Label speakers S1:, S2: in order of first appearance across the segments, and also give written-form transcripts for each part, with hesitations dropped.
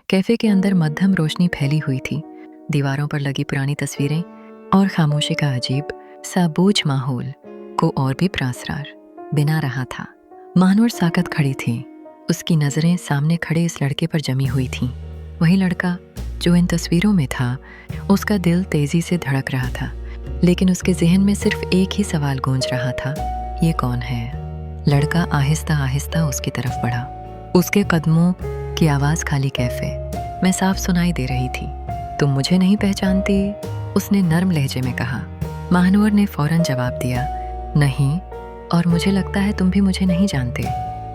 S1: Cafe के अंदर मध्यम रोशनी फैली हुई थी। दीवारों पर लगी पुरानी तस्वीरें और खामोशी का अजीब सा बोझ माहौल को और भी प्रासरार बिना रहा था। महानूर साकत खड़ी थी। उसकी नजरें सामने खड़े इस लड़के पर जमी हुई थीं। वही लड़का जो इन तस्वीरों में था। उसका दिल तेजी से धड़क रहा था, लेकिन उसके जहन में सिर्फ एक ही सवाल गूंज रहा था, ये कौन है? लड़का आहिस्ता आहिस्ता उसकी तरफ बढ़ा। उसके कदमों की आवाज खाली कैफे में साफ सुनाई दे रही थी। तुम मुझे नहीं पहचानती? उसने नर्म लहजे में कहा। महानूर ने फौरन जवाब दिया, नहीं, और मुझे लगता है तुम भी मुझे नहीं जानते।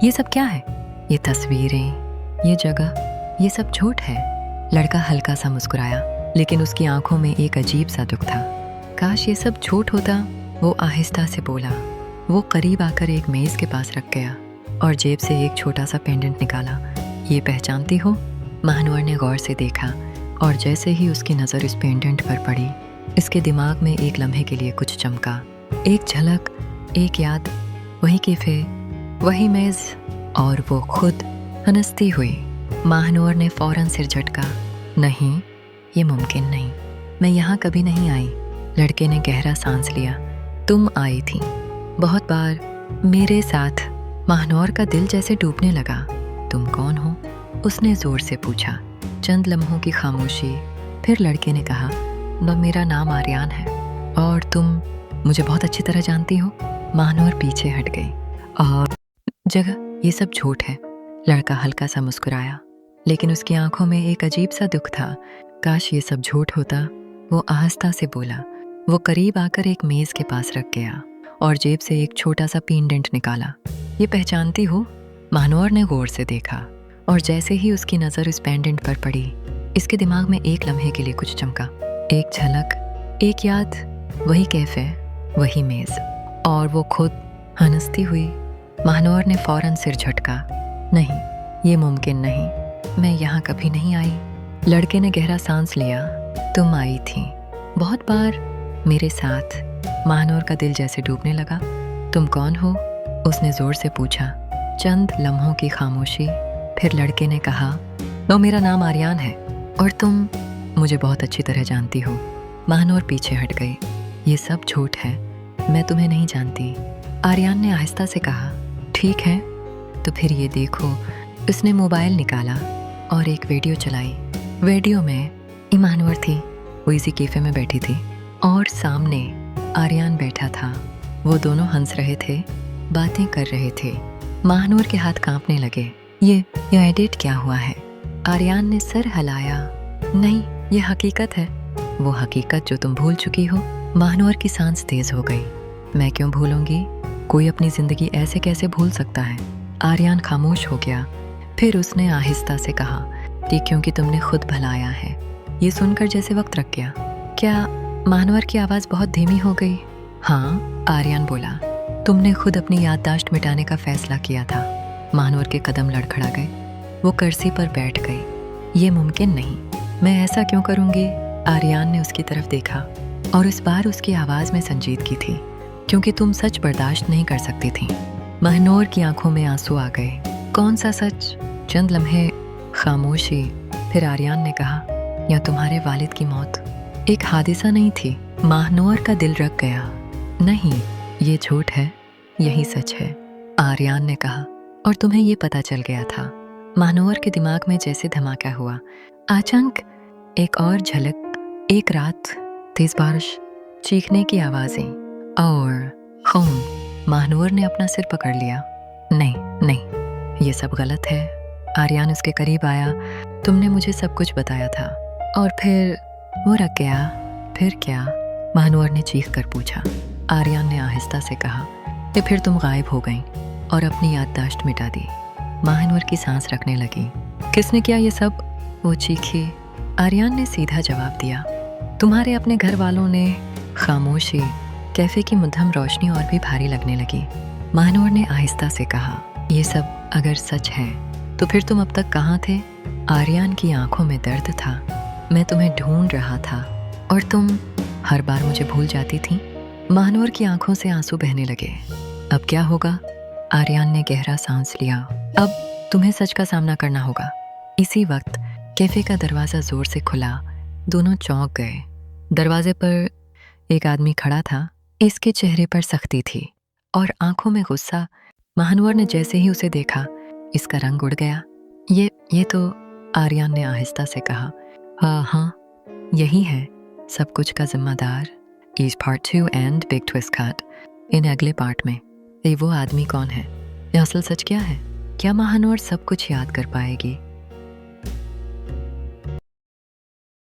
S1: ये सब क्या है? ये तस्वीरें, ये जगह, ये सब झूठ है। लड़का हल्का सा मुस्कुराया, लेकिन उसकी आंखों में एक अजीब सा दुख था। काश ये सब झूठ होता। वो आहिस्ता से बोला। वो करीब आकर एक मेज के पास रख गया और जेब से एक छोटा सा पेंडेंट निकाला। ये पहचानती हो? महानूर ने गौर से देखा, और जैसे ही उसकी नज़र इस पेंडेंट पर पड़ी, इसके दिमाग में एक लम्हे के लिए कुछ चमका। एक झलक, एक याद, वही कैफे, वही मेज, और वो खुद हंसती हुई। महानूर ने फौरन सिर झटका। नहीं, ये मुमकिन नहीं, मैं यहाँ कभी नहीं आई। लड़के ने गहरा सांस लिया। तुम आई थी बहुत बार मेरे साथ। महानूर का दिल जैसे डूबने लगा। तुम कौन हो? उसने जोर से पूछा। चंद लम्हों की खामोशी, फिर लड़के ने कहा, मेरा नाम आर्यान है, और तुम मुझे बहुत अच्छी तरह जानती हो। महानूर पीछे हट गई। और जगह, ये सब झूठ है। लड़का हल्का सा मुस्कुराया, लेकिन उसकी आंखों में एक अजीब सा दुख था। काश ये सब झूठ होता। वो आहिस्ता से बोला। वो करीब आकर एक मेज के पास रख गया और जेब से एक छोटा सा पेंडेंट निकाला। ये पहचानती हो? महानूर ने गौर से देखा, और जैसे ही उसकी नज़र इस पेंडेंट पर पड़ी, इसके दिमाग में एक लम्हे के लिए कुछ चमका। एक झलक, एक याद, वही कैफे, वही मेज, और वो खुद हंसती हुई। महानूर ने फौरन सिर झटका। नहीं, ये मुमकिन नहीं, मैं यहाँ कभी नहीं आई। लड़के ने गहरा सांस लिया। तुम आई थी बहुत बार मेरे साथ। महानूर का दिल जैसे डूबने लगा। तुम कौन हो? उसने जोर से पूछा। चंद लम्हों की खामोशी, फिर लड़के ने कहा, मेरा नाम आर्यान है, और तुम मुझे बहुत अच्छी तरह जानती हो। महानूर पीछे हट गई। ये सब झूठ है, मैं तुम्हें नहीं जानती। आर्यान ने आहिस्ता से कहा। ठीक है, तो फिर ये देखो। उसने मोबाइल निकाला और एक वीडियो चलाई। वीडियो में महानूर थी। वो इसी कैफे में बैठी थी, और सामने आर्यान बैठा था। वो दोनों हंस रहे थे, बातें कर रहे थे। महानूर के हाथ कांपने लगे। ये एडिट क्या हुआ है? आर्यान ने सर हिलाया। नहीं, ये हकीकत है। वो हकीकत जो तुम भूल चुकी हो। महानूर की सांस तेज हो गई। मैं क्यों भूलूंगी? कोई अपनी जिंदगी ऐसे कैसे भूल सकता है? आर्यान खामोश हो गया। फिर उसने आहिस्ता से कहा कि क्योंकि तुमने खुद भलाया है। ये सुनकर जैसे वक्त रख गया। क्या? महानूर की आवाज़ बहुत धीमी हो गई। हाँ, आर्यान बोला। तुमने खुद अपनी याददाश्त मिटाने का फैसला किया था। महानूर के कदम लड़खड़ा गए। वो कुर्सी पर बैठ गई। ये मुमकिन नहीं, मैं ऐसा क्यों करूँगी? आर्यान ने उसकी तरफ देखा, और इस बार उसकी आवाज़ में संजीदगी थी, क्योंकि तुम सच बर्दाश्त नहीं कर सकती थी। महानूर की आंखों में आंसू आ गए। कौन सा सच? चंद लम्हे खामोशी, फिर आर्यान ने कहा, या तुम्हारे वालिद की मौत एक हादिसा नहीं थी। महानूर का दिल रख गया। नहीं, ये झूठ है, यही सच है, आर्यान ने कहा। और तुम्हें ये पता चल गया था? महानूर के दिमाग में जैसे धमाका हुआ। अचानक एक और झलक, एक रात, तेज बारिश, चीखने की आवाजें, और खून। महानूर ने अपना सिर पकड़ लिया। नहीं नहीं, ये सब गलत है। आर्यान उसके करीब आया। तुमने मुझे सब कुछ बताया था, और फिर वो रख गया। फिर क्या? महानूर ने चीख कर पूछा। आर्यान ने आहिस्ता से कहा कि फिर तुम गायब हो गई और अपनी याददाश्त मिटा दी। महानूर की सांस रखने लगी। किसने किया ये सब? वो चीखी। आर्यान ने सीधा जवाब दिया, तुम्हारे अपने घर वालों ने। खामोशी, कैफे की मध्यम रोशनी और भी भारी लगने लगी। महानूर ने आहिस्ता से कहा, ये सब अगर सच है तो फिर तुम अब तक कहाँ थे? आर्यान की आंखों में दर्द था। मैं तुम्हें ढूंढ रहा था, और तुम हर बार मुझे भूल जाती थी। महानूर की आंखों से आंसू बहने लगे। अब क्या होगा? आर्यान ने गहरा सांस लिया। अब तुम्हें सच का सामना करना होगा। इसी वक्त कैफे का दरवाज़ा ज़ोर से खुला। दोनों चौंक गए। दरवाजे पर एक आदमी खड़ा था। इसके चेहरे पर सख्ती थी और आंखों में गुस्सा। महानवर ने जैसे ही उसे देखा, इसका रंग उड़ गया। ये तो, आर्यन ने आहिस्ता से कहा। हाँ, यही है सब कुछ का जिम्मेदार। इस part 2 and big twist cut in अगले पार्ट में। ये वो आदमी कौन है? ये असल सच क्या है? क्या महानवर सब कुछ याद कर पाएगी?